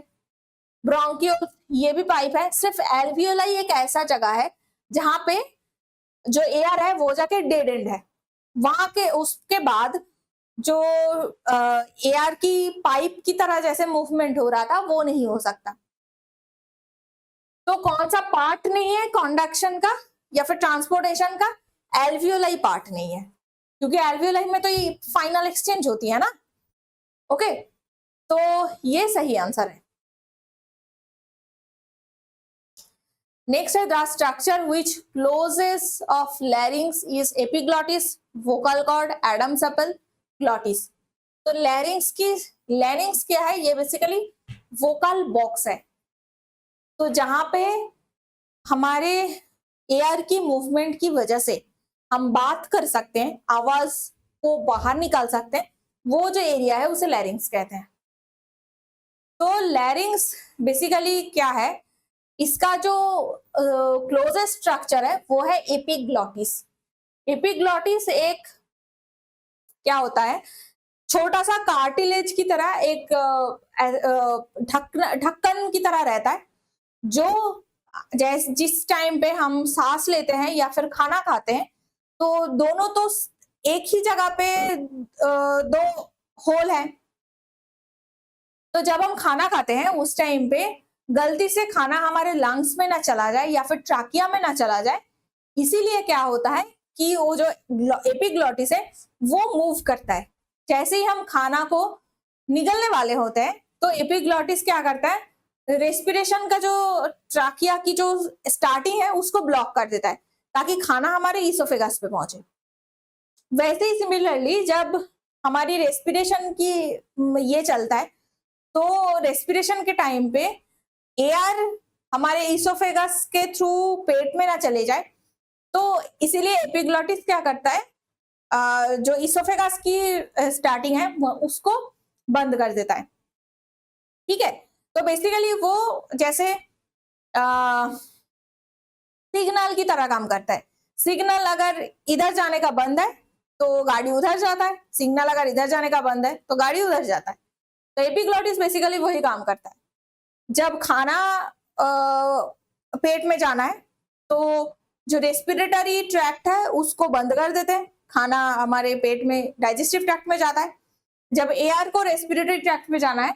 ब्रोंकियोल ये भी पाइप है, सिर्फ एल्वियोलाई एक ऐसा जगह है जहां पे जो एयर है वो जाके डेड एंड है, वहां के उसके बाद जो एयर की पाइप की तरह जैसे मूवमेंट हो रहा था वो नहीं हो सकता। तो कौन सा पार्ट नहीं है कंडक्शन का या फिर ट्रांसपोर्टेशन का, एल्वियोलाई पार्ट नहीं है, क्योंकि एल्वियोलाई में तो ये फाइनल एक्सचेंज होती है ना। ओके, तो ये सही आंसर है। नेक्स्ट है, the structure which closes of larynx is epiglottis, vocal cord, Adam's apple, glottis. तो लैरिंग्स क्या है, ये बेसिकली वोकल बॉक्स है, तो जहां पे हमारे एयर की मूवमेंट की वजह से हम बात कर सकते हैं, आवाज को बाहर निकाल सकते हैं, वो जो एरिया है उसे लैरिंग्स कहते हैं। तो लैरिंग्स बेसिकली क्या है, इसका जो क्लोजेस्ट स्ट्रक्चर है वो है एपिग्लॉटिस। एपिग्लॉटिस एक क्या होता है, छोटा सा कार्टिलेज की तरह एक ढक्कन की तरह रहता है, जो जिस टाइम पे हम सांस लेते हैं या फिर खाना खाते हैं तो दोनों तो एक ही जगह पे दो होल है, तो जब हम खाना खाते हैं उस टाइम पे गलती से खाना हमारे लंग्स में ना चला जाए या फिर ट्राकिया में ना चला जाए, इसीलिए क्या होता है कि वो जो एपिग्लॉटिस है वो मूव करता है। जैसे ही हम खाना को निगलने वाले होते हैं तो एपिग्लॉटिस क्या करता है, रेस्पिरेशन का जो ट्राकिया की जो स्टार्टिंग है उसको ब्लॉक कर देता है ताकि खाना हमारे ईसोफेगस पे पहुंचे। वैसे ही सिमिलरली जब हमारी रेस्पिरेशन की ये चलता है तो रेस्पिरेशन के टाइम पे एयर हमारे ईसोफेगस के थ्रू पेट में ना चले जाए, तो इसीलिए एपिग्लॉटिस क्या करता है, जो ईसोफेगस की स्टार्टिंग है उसको बंद कर देता है। ठीक है, तो बेसिकली वो जैसे सिग्नल की तरह काम करता है। सिग्नल अगर इधर जाने का बंद है तो गाड़ी उधर जाता है, सिग्नल अगर इधर जाने का बंद है तो गाड़ी उधर जाता है। तो एपिग्लॉटिस बेसिकली वही काम करता है। जब खाना पेट में जाना है तो जो रेस्पिरेटरी ट्रैक्ट है उसको बंद कर देते हैं, खाना हमारे पेट में डाइजेस्टिव ट्रैक्ट में जाता है। जब एयर को रेस्पिरेटरी ट्रैक्ट में जाना है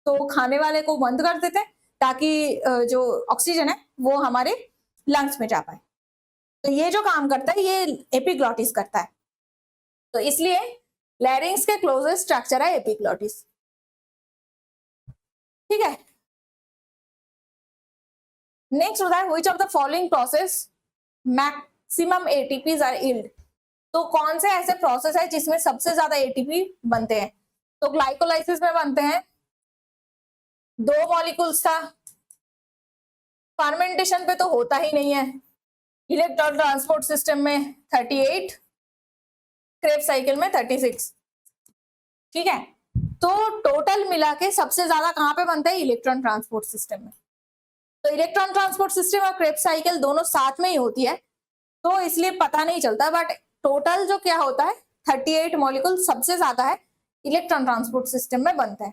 तो खाने वाले को बंद कर देते हैं ताकि जो ऑक्सीजन है वो हमारे लंग्स में जा पाए। तो ये जो काम करता है ये एपिग्लॉटिस करता है, तो इसलिए लैरिंग्स के क्लोजेस्ट स्ट्रक्चर है एपिग्लॉटिस। ठीक है, नेक्स्ट होता है which of the following process maximum ATPs are yield. तो कौन से ऐसे प्रोसेस है जिसमें सबसे ज्यादा एटीपी बनते हैं, तो ग्लाइकोलाइसिस में बनते हैं 2 मॉलिक्यूल्स था, फर्मेंटेशन पे तो होता ही नहीं है, इलेक्ट्रॉन ट्रांसपोर्ट सिस्टम में 38, क्रेब्स साइकिल में 36। ठीक है, तो टोटल मिला के सबसे ज्यादा कहां पे बनता है, इलेक्ट्रॉन ट्रांसपोर्ट सिस्टम में। तो इलेक्ट्रॉन ट्रांसपोर्ट सिस्टम और क्रेब्स साइकिल दोनों साथ में ही होती है, तो इसलिए पता नहीं चलता, बट टोटल जो क्या होता है 38 मॉलिक्यूल सबसे ज्यादा है इलेक्ट्रॉन ट्रांसपोर्ट सिस्टम में बनता है।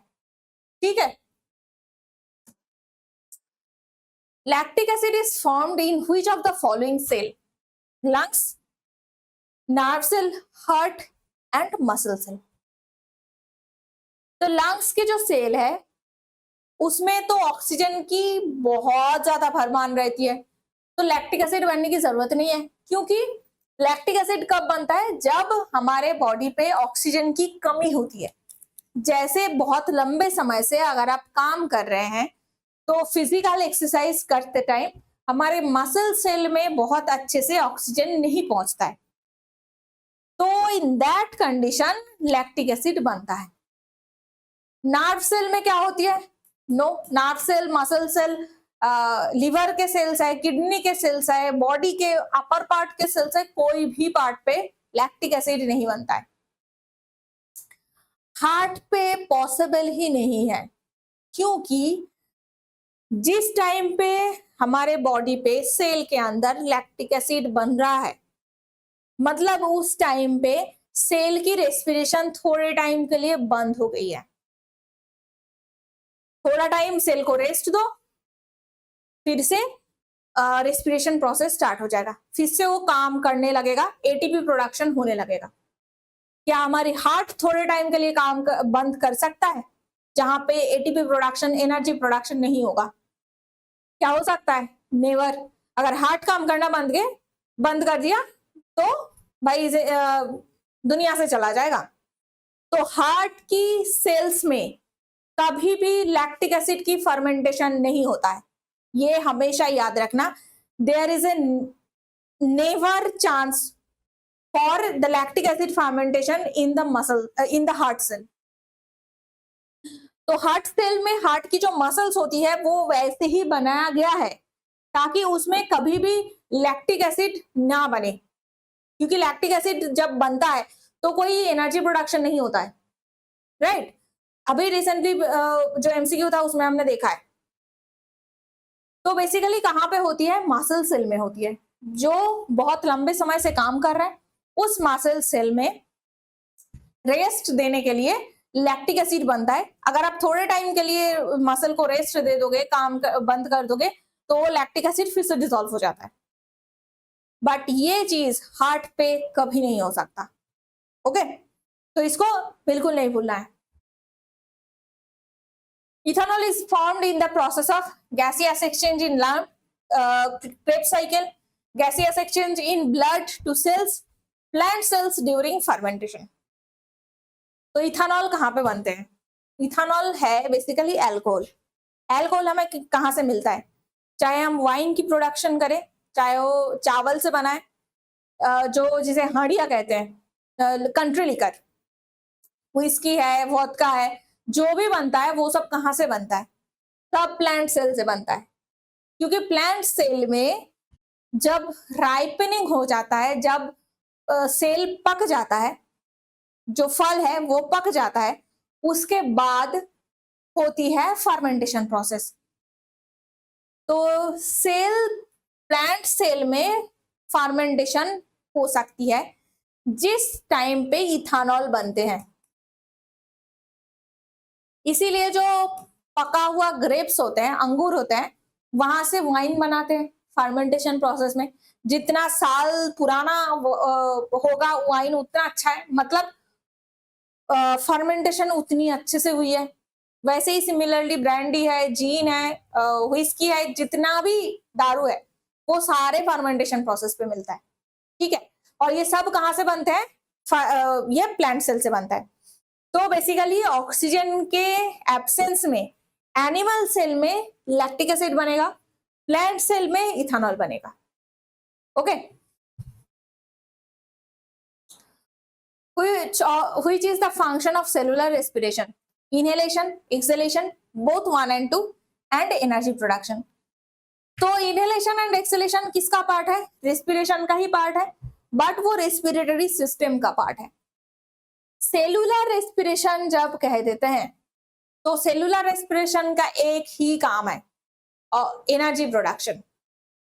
ठीक है, lactic acid is formed in which of the following cell, lungs, nerve cell, heart and muscle cell. तो लंग्स के जो सेल है उसमें तो ऑक्सीजन की बहुत ज्यादा भरमार रहती है, तो लैक्टिक एसिड बनने की जरूरत नहीं है, क्योंकि लैक्टिक एसिड कब बनता है, जब हमारे बॉडी पे ऑक्सीजन की कमी होती है। जैसे बहुत लंबे समय से अगर आप काम कर रहे हैं तो फिजिकल एक्सरसाइज करते टाइम हमारे मसल सेल में बहुत अच्छे से ऑक्सीजन नहीं पहुंचता है, तो in that condition lactic acid बनता है। नर्व सेल में क्या होती है? No, nerve cell, muscle cell, liver के सेल्स है, किडनी के सेल्स है, बॉडी के अपर पार्ट के सेल्स है, कोई भी पार्ट पे लैक्टिक एसिड नहीं बनता है। हार्ट पे पॉसिबल ही नहीं है, क्योंकि जिस टाइम पे हमारे बॉडी पे सेल के अंदर लैक्टिक एसिड बन रहा है, मतलब उस टाइम पे सेल की रेस्पिरेशन थोड़े टाइम के लिए बंद हो गई है। थोड़ा टाइम सेल को रेस्ट दो, फिर से रेस्पिरेशन प्रोसेस स्टार्ट हो जाएगा, फिर से वो काम करने लगेगा, एटीपी प्रोडक्शन होने लगेगा। क्या हमारी हार्ट थोड़े टाइम के लिए काम बंद कर सकता है जहां पे एटीपी प्रोडक्शन, एनर्जी प्रोडक्शन नहीं होगा? क्या हो सकता है? नेवर। अगर हार्ट काम करना बंद कर दिया तो भाई दुनिया से चला जाएगा। तो हार्ट की सेल्स में कभी भी लैक्टिक एसिड की फर्मेंटेशन नहीं होता है, ये हमेशा याद रखना। There is a never chance for the lactic acid fermentation in the muscle, in the heart cell. तो हार्ट सेल में हार्ट की जो मसल्स होती है वो वैसे ही बनाया गया है ताकि उसमें कभी भी लैक्टिक एसिड ना बने, क्योंकि लैक्टिक एसिड जब बनता है तो कोई एनर्जी प्रोडक्शन नहीं होता है, राइट? अभी रिसेंटली जो एमसीक्यू था उसमें हमने देखा है। तो बेसिकली कहां पे होती है? मसल सेल में होती है, जो बहुत लंबे समय से काम कर रहा है। उस मसल सेल में रेस्ट देने के लिए लैक्टिक एसिड बनता है। अगर आप थोड़े टाइम के लिए मसल को रेस्ट दे दोगे, बंद कर दोगे, तो लैक्टिक एसिड फिर से डिसॉल्व हो जाता है। बट ये चीज हार्ट पे कभी नहीं हो सकता। ओके, तो इसको बिल्कुल नहीं भूलना है। Ethanol is formed in the process of gaseous exchange in lung, Krebs cycle, gaseous exchange in blood to cells, plant cells during fermentation. तो इथेनॉल कहाँ पे बनते हैं? इथेनॉल है बेसिकली अल्कोहल। अल्कोहल हमें कहाँ से मिलता है? चाहे हम वाइन की प्रोडक्शन करें, चाहे वो चावल से बनाए, जो जिसे हड़िया कहते हैं, कंट्री लिकर, व्हिस्की है, वोदका है, जो भी बनता है वो सब कहाँ से बनता है? सब प्लांट सेल से बनता है। क्योंकि प्लांट सेल में जब राइपनिंग हो जाता है, जब सेल पक जाता है, जो फल है वो पक जाता है, उसके बाद होती है फर्मेंटेशन प्रोसेस। तो प्लांट सेल में फर्मेंटेशन हो सकती है जिस टाइम पे इथेनॉल बनते हैं। इसीलिए जो पका हुआ ग्रेप्स होते हैं, अंगूर होते हैं, वहां से वाइन बनाते हैं फर्मेंटेशन प्रोसेस में। जितना साल पुराना होगा वाइन उतना अच्छा है, मतलब फर्मेंटेशन उतनी अच्छे से हुई है। वैसे ही सिमिलरली ब्रांडी है, जीन है, व्हिस्की है, जितना भी दारू है वो सारे फर्मेंटेशन प्रोसेस पे मिलता है, ठीक है? और ये सब कहाँ से बनते हैं? ये प्लांट सेल से बनता है। तो बेसिकली ऑक्सीजन के एब्सेंस में एनिमल सेल में लैक्टिक एसिड बनेगा, प्लांट सेल में इथेनॉल बनेगा। Okay, which is the function of cellular respiration? Inhalation, exhalation, both 1 and 2, and energy production. तो इनहेलेशन एंड एक्सहेलेशन किसका पार्ट है? रेस्पिरेशन का ही पार्ट है, बट वो रेस्पिरेटरी सिस्टम का पार्ट है। सेलुलर रेस्पिरेशन जब कह देते हैं तो सेलुलर रेस्पिरेशन का एक ही काम है, एनर्जी प्रोडक्शन।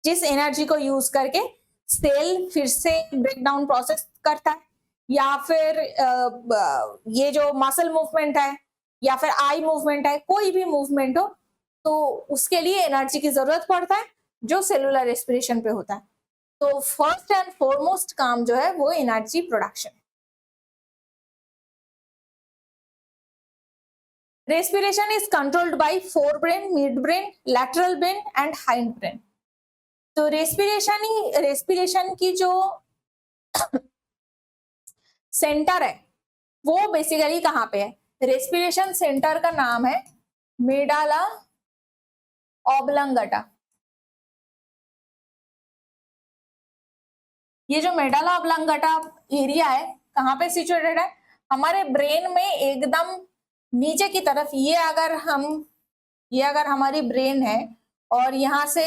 जिस एनर्जी को यूज करके सेल फिर से ब्रेकडाउन प्रोसेस करता है, या फिर ये जो मसल मूवमेंट है या फिर आई मूवमेंट है, कोई भी मूवमेंट हो, तो उसके लिए एनर्जी की जरूरत पड़ता है जो सेलुलर रेस्पिरेशन पे होता है। तो फर्स्ट एंड फॉरमोस्ट काम जो है वो एनर्जी प्रोडक्शन है। Respiration is controlled by fore brain, mid brain, lateral brain and hind brain. तो रेस्पिरेशन की जो सेंटर है वो बेसिकली कहाँ पे है? रेस्पिरेशन सेंटर का नाम है मेडाला ऑब्लंगटा, ये जो मेडला ऑब्लंगटा एरिया है कहाँ पे सिचुएटेड है? हमारे ब्रेन में एकदम नीचे की तरफ। ये अगर हमारी ब्रेन है और यहाँ से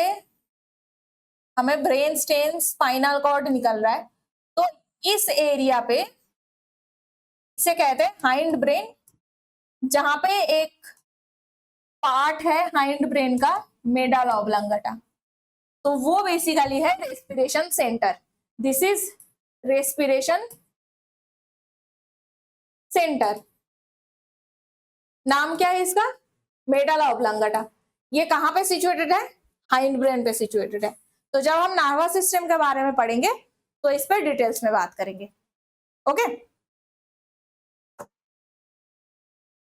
हमें ब्रेन स्टेम स्पाइनल कॉर्ड निकल रहा है, तो इस एरिया पे इसे कहते हैं हाइंड ब्रेन, जहां पे एक पार्ट है हाइंड ब्रेन का मेडला ऑब्लंगटा, तो वो बेसिकली है respiration centre. This is respiration centre. नाम क्या है इसका? मेडला ऑब्लंगटा। ये कहां पे सिचुएटेड है? हाइंड ब्रेन पे सिचुएटेड है। तो जब हम नर्वस सिस्टम के बारे में पढ़ेंगे तो इस पर डिटेल्स में बात करेंगे। Okay,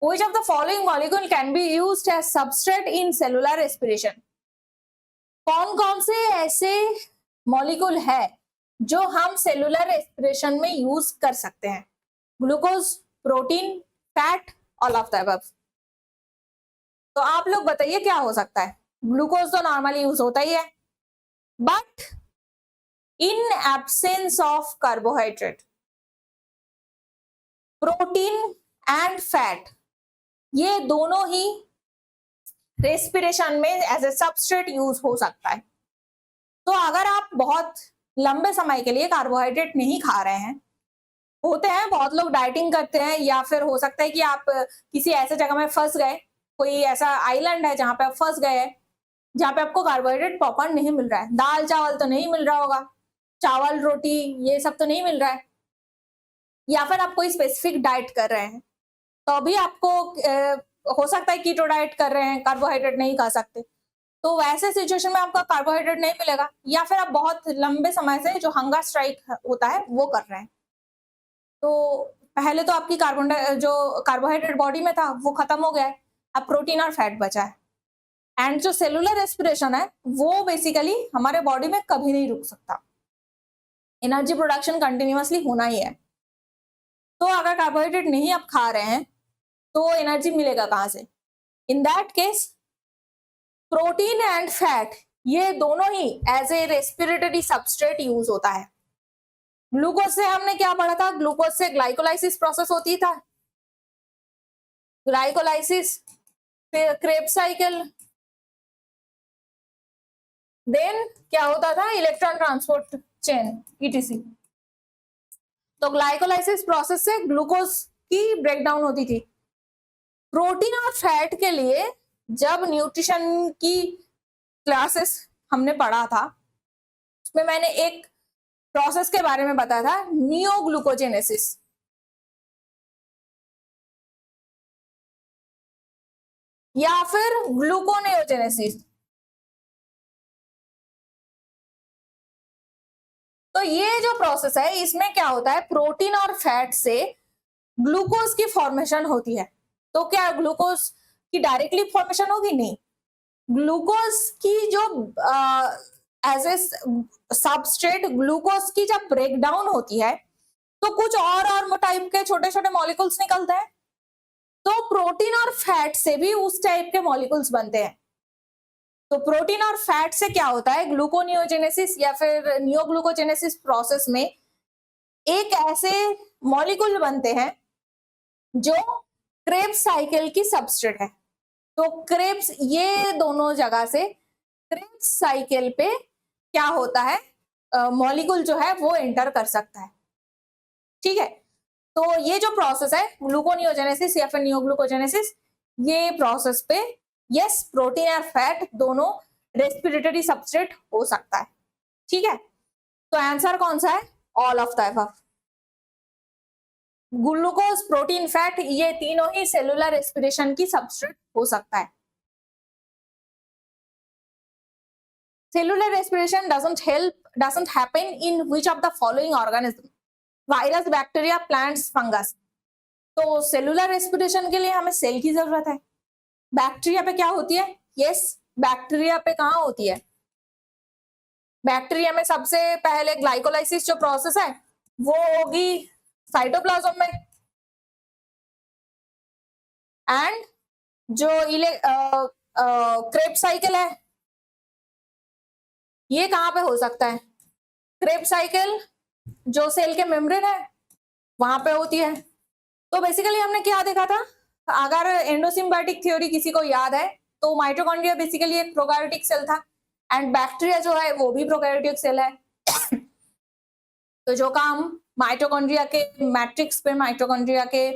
Which of the following molecule can be used as substrate in cellular respiration? कौन कौन से ऐसे मॉलिक्यूल है जो हम सेलुलर रेस्पिरेशन में यूज कर सकते हैं? Glucose, protein, fat, all of the above. तो आप लोग बताइए क्या हो सकता है? ग्लूकोज तो नॉर्मली यूज होता ही है, but in absence of carbohydrate, protein and fat, ये दोनों ही रेस्पिरेशन में एज ए सबस्ट्रेट यूज हो सकता है। तो अगर आप बहुत लंबे समय के लिए कार्बोहाइड्रेट नहीं खा रहे हैं, होते हैं बहुत लोग डाइटिंग करते हैं, या फिर हो सकता है कि आप किसी ऐसे जगह में फंस गए, कोई ऐसा आइलैंड है जहां पे आप फंस गए हैं जहां पे आपको कार्बोहाइड्रेट प्रॉपर नहीं मिल रहा है, दाल चावल तो नहीं मिल रहा होगा, चावल रोटी ये सब तो नहीं मिल रहा है, या फिर आप कोई स्पेसिफिक डाइट कर रहे हैं, तो अभी आपको हो सकता है कीटो डाइट कर रहे हैं, कार्बोहाइड्रेट नहीं खा सकते, तो वैसे सिचुएशन में आपका कार्बोहाइड्रेट नहीं मिलेगा, या फिर आप बहुत लंबे समय से जो हंगर स्ट्राइक होता है वो कर रहे हैं, तो पहले तो आपकी जो कार्बोहाइड्रेट बॉडी में था वो खत्म हो गया है, अब प्रोटीन और फैट बचा है। एंड जो सेलुलर रेस्पिरेशन है वो बेसिकली हमारे बॉडी में कभी नहीं रुक सकता, एनर्जी प्रोडक्शन कंटिन्यूअसली होना ही है। तो अगर कार्बोहाइड्रेट नहीं आप खा रहे हैं तो एनर्जी मिलेगा कहां से? In that case protein and fat ये दोनों ही as a respiratory substrate use होता है। ग्लूकोज से हमने क्या पढ़ा था? ग्लूकोज से ग्लाइकोलाइसिस प्रोसेस होती था, ग्लाइकोलाइसिस, फिर क्रेब्स साइकिल, देन क्या होता था? Electron transport chain, etc. तो ग्लाइकोलाइसिस प्रोसेस से ग्लूकोज की ब्रेकडाउन होती थी। प्रोटीन और फैट के लिए जब न्यूट्रिशन की क्लासेस हमने पढ़ा था उसमें मैंने एक प्रोसेस के बारे में बताया था, नियोग्लूकोजेनेसिस। या फिर ग्लूकोनेओजेनेसिस। तो ये जो प्रोसेस है इसमें क्या होता है? प्रोटीन और फैट से ग्लूकोज की फॉर्मेशन होती है। तो क्या ग्लूकोज की डायरेक्टली फॉर्मेशन होगी? नहीं, ग्लूकोज की जो एज ए सबस्ट्रेट ग्लूकोज की जब ब्रेकडाउन होती है तो कुछ और टाइप के छोटे छोटे मॉलिक्यूल्स निकलते हैं, तो प्रोटीन और फैट से भी उस टाइप के मॉलिक्यूल्स बनते हैं। तो प्रोटीन और फैट से क्या होता है? ग्लूकोनियोजेनेसिस या फिर नियोग्लूकोजेनेसिस प्रोसेस में एक ऐसे मॉलिक्यूल बनते हैं जो क्रेब्स साइकिल की सबस्ट्रेट है। तो क्रेब्स, ये दोनों जगह से क्रेब्स साइकिल पे क्या होता है? मॉलिक्यूल जो है वो एंटर कर सकता है। ठीक है, तो ये जो प्रोसेस है ग्लूकोनियोजेनेसिस या फिर नियोग्लूकोजेनेसिस, ये प्रोसेस पे यस प्रोटीन और फैट दोनों रेस्पिरेटरी सबस्ट्रेट हो सकता है। ठीक है, तो आंसर कौन सा है? All of the above. Glucose, protein, fat ये तीनों ही सेलुलर रेस्पिरेशन की सबस्ट्रेट हो सकता है। Cellular respiration doesn't happen in which of the following organism? Virus, bacteria, plants, fungus. तो सेलुलर रेस्पिरेशन के लिए हमें सेल की जरूरत है। बैक्टीरिया पे क्या होती है? यस, बैक्टीरिया पे कहां होती है? बैक्टीरिया में सबसे पहले ग्लाइकोलाइसिस जो प्रोसेस है वो होगी साइटोप्लाज्म में, एंड जो क्रेब्स साइकिल है ये कहाँ पे हो सकता है? क्रेब्स साइकिल जो सेल के मेम्ब्रेन है वहां पे होती है। तो बेसिकली हमने क्या देखा था, अगर एंडोसिम्बायोटिक थ्योरी किसी को याद है तो माइटोकॉन्ड्रिया बेसिकली एक प्रोकार्योटिक सेल था एंड बैक्टीरिया जो है वो भी प्रोकार्योटिक सेल है। तो जो काम माइटोकॉन्ड्रिया के मैट्रिक्स पे, माइटोकॉन्ड्रिया के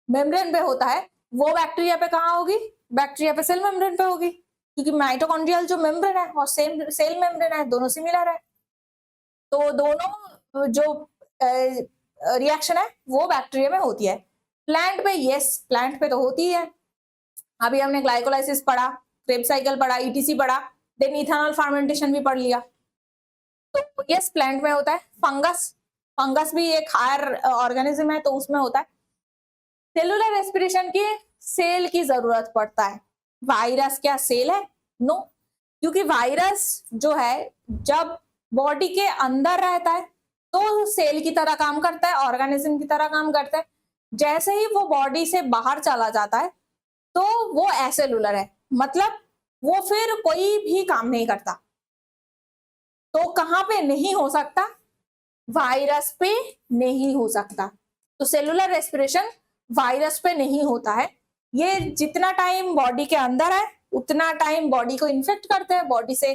मेम्ब्रेन पे होता है, वो बैक्टीरिया पे कहाँ होगी? बैक्टीरिया पे सेल मेम्ब्रेन पे होगी, क्योंकि माइटोकॉन्ड्रियल जो मेम्ब्रेन है और सेल मेम्ब्रेन है दोनों सिमिलर है। तो दोनों जो रिएक्शन है वो बैक्टीरिया में होती है। प्लांट पे यस, प्लांट पे तो होती है। अभी हमने ग्लाइकोलाइसिस पढ़ा, क्रेब्स साइकिल पढ़ा, ईटीसी पढ़ा, देन इथेनॉल फर्मेंटेशन भी पढ़ लिया। तो यस प्लांट में होता है। फंगस, फंगस भी एक हायर ऑर्गेनिज्म है तो उसमें होता है। सेलुलर रेस्पिरेशन की सेल की जरूरत पड़ता है। वायरस क्या सेल है? नो, क्योंकि वायरस जो है जब बॉडी के अंदर रहता है तो सेल की तरह काम करता है, ऑर्गेनिज्म की तरह काम करता है। जैसे ही वो बॉडी से बाहर चला जाता है तो वो एसेलुलर है, मतलब वो फिर कोई भी काम नहीं करता। तो कहां पे नहीं हो सकता? वायरस पे नहीं हो सकता। तो सेलुलर रेस्पिरेशन वायरस पे नहीं होता है। ये जितना टाइम बॉडी के अंदर है उतना टाइम बॉडी को इन्फेक्ट करते हैं, बॉडी से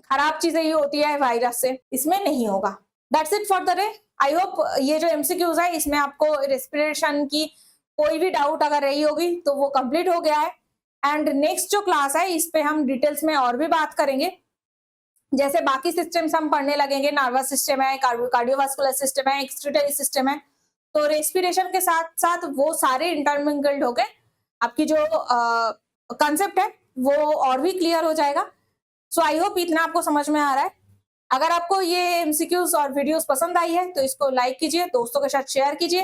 खराब चीजें ही होती है वायरस से, इसमें नहीं होगा। That's it for the day. I hope ये जो एमसीक्यूज है इसमें आपको रेस्पिरेशन की कोई भी डाउट अगर रही होगी तो वो कंप्लीट हो गया है। एंड नेक्स्ट जो क्लास है इस पे हम डिटेल्स में और भी बात करेंगे, जैसे बाकी सिस्टम्स हम पढ़ने लगेंगे, नर्वस सिस्टम है, कार्डियोवास्कुलर सिस्टम है, एक्सक्रीटरी सिस्टम है। तो रेस्पिरेशन के साथ साथ वो सारे इंटरमिंगल्ड हो गए, आपकी जो कंसेप्ट है वो और भी क्लियर हो जाएगा। सो आई होप इतना आपको समझ में आ रहा है। अगर आपको ये एमसीक्यूज और वीडियोस पसंद आई है तो इसको लाइक कीजिए, दोस्तों के साथ शेयर कीजिए